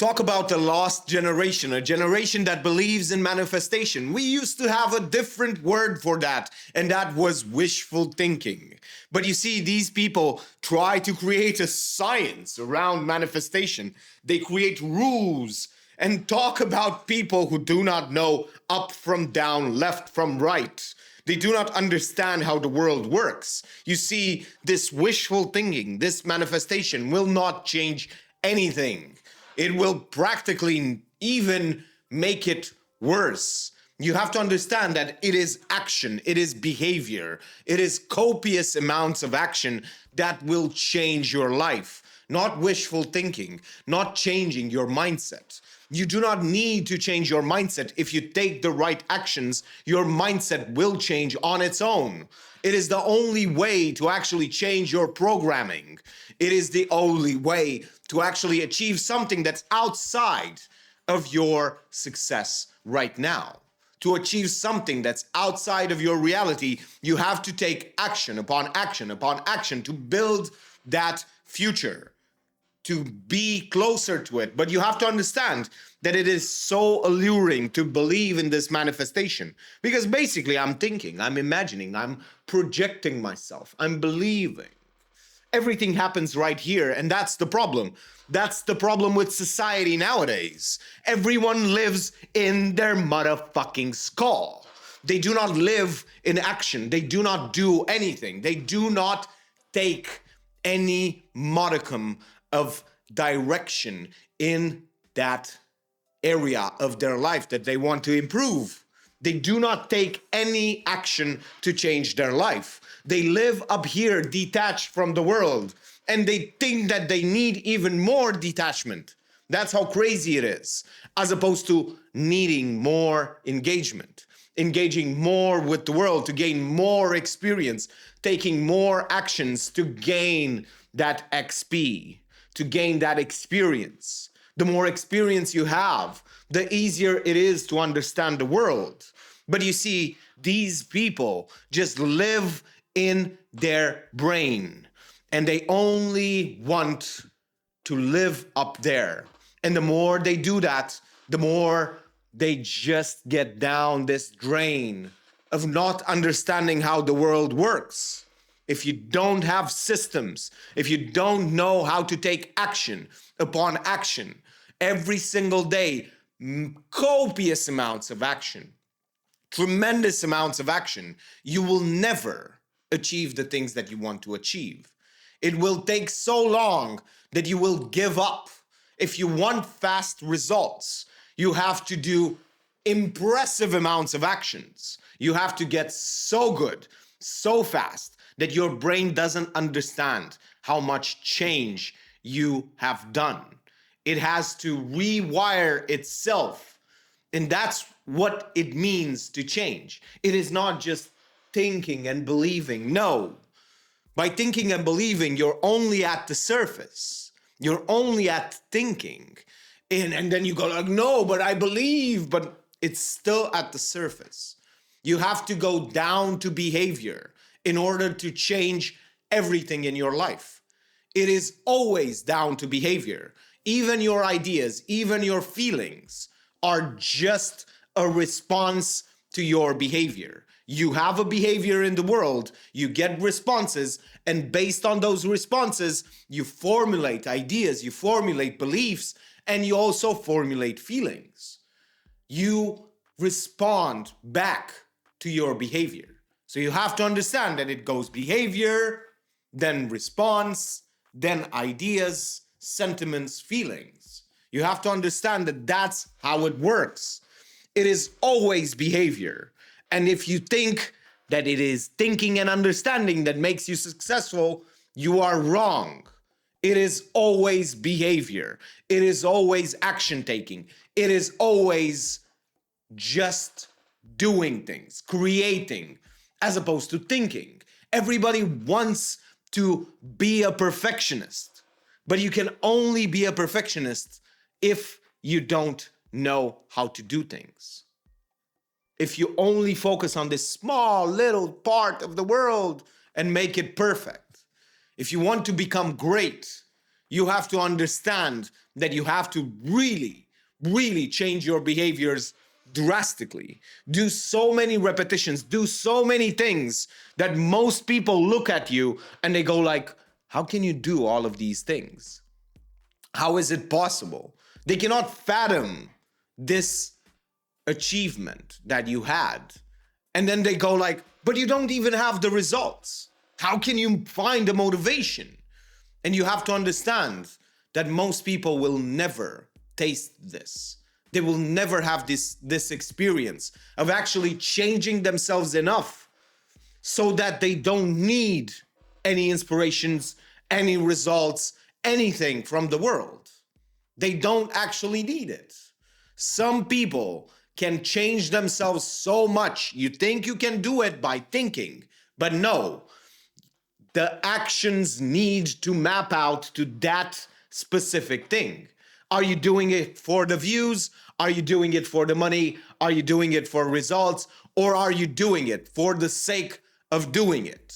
Talk about a lost generation, a generation that believes in manifestation. We used to have a different word for that, and that was wishful thinking. But you see, these people try to create a science around manifestation. They create rules and talk about people who do not know up from down, left from right. They do not understand how the world works. You see, this wishful thinking, this manifestation will not change anything. It will practically even make it worse. You have to understand that it is action, it is behavior, it is copious amounts of action that will change your life, not wishful thinking, not changing your mindset. You do not need to change your mindset. If you take the right actions, your mindset will change on its own. It is the only way to actually change your programming. It is the only way to actually achieve something that's outside of your success right now. To achieve something that's outside of your reality, you have to take action upon action upon action to build that future, to be closer to it. But you have to understand that it is so alluring to believe in this manifestation, because basically I'm thinking, I'm imagining, I'm projecting myself, I'm believing. Everything happens right here, and that's the problem. That's the problem with society nowadays. Everyone lives in their motherfucking skull. They do not live in action. They do not do anything. They do not take any modicum of direction in that area of their life that they want to improve. They do not take any action to change their life. They live up here detached from the world, and they think that they need even more detachment. That's how crazy it is, as opposed to needing more engagement, engaging more with the world to gain more experience, taking more actions to gain that XP, to gain that experience. The more experience you have, the easier it is to understand the world. But you see, these people just live in their brain, and they only want to live up there. And the more they do that, the more they just get down this drain of not understanding how the world works. If you don't have systems, if you don't know how to take action upon action every single day, copious amounts of action, tremendous amounts of action, you will never achieve the things that you want to achieve. It will take so long that you will give up. If you want fast results, you have to do impressive amounts of actions. You have to get so good, so fast, that your brain doesn't understand how much change you have done. It has to rewire itself. And that's what it means to change. It is not just thinking and believing. No. By thinking and believing, you're only at the surface. You're only at thinking. And then you go like, no, but I believe, but it's still at the surface. You have to go down to behavior in order to change everything in your life. It is always down to behavior. Even your ideas, even your feelings are just a response to your behavior. You have a behavior in the world, you get responses, and based on those responses, you formulate ideas, you formulate beliefs, and you also formulate feelings. You respond back to your behavior. So you have to understand that it goes behavior, then response, then ideas, sentiments, feelings. You have to understand that that's how it works. It is always behavior. And if you think that it is thinking and understanding that makes you successful, you are wrong. It is always behavior. It is always action taking. It is always just doing things, creating, as opposed to thinking. Everybody wants to be a perfectionist, but you can only be a perfectionist if you don't know how to do things. If you only focus on this small little part of the world and make it perfect. If you want to become great, you have to understand that you have to really change your behaviors drastically. Do so many repetitions, do so many things that most people look at you and they go like, how can you do all of these things? How is it possible? They cannot fathom this achievement that you had. And then they go like, but you don't even have the results. How can you find the motivation? And you have to understand that most people will never taste this. They will never have this experience of actually changing themselves enough so that they don't need any inspirations, any results, anything from the world. They don't actually need it. Some people can change themselves so much. You think you can do it by thinking, but no. The actions need to map out to that specific thing. Are you doing it for the views? Are you doing it for the money? Are you doing it for results? Or are you doing it for the sake of doing it?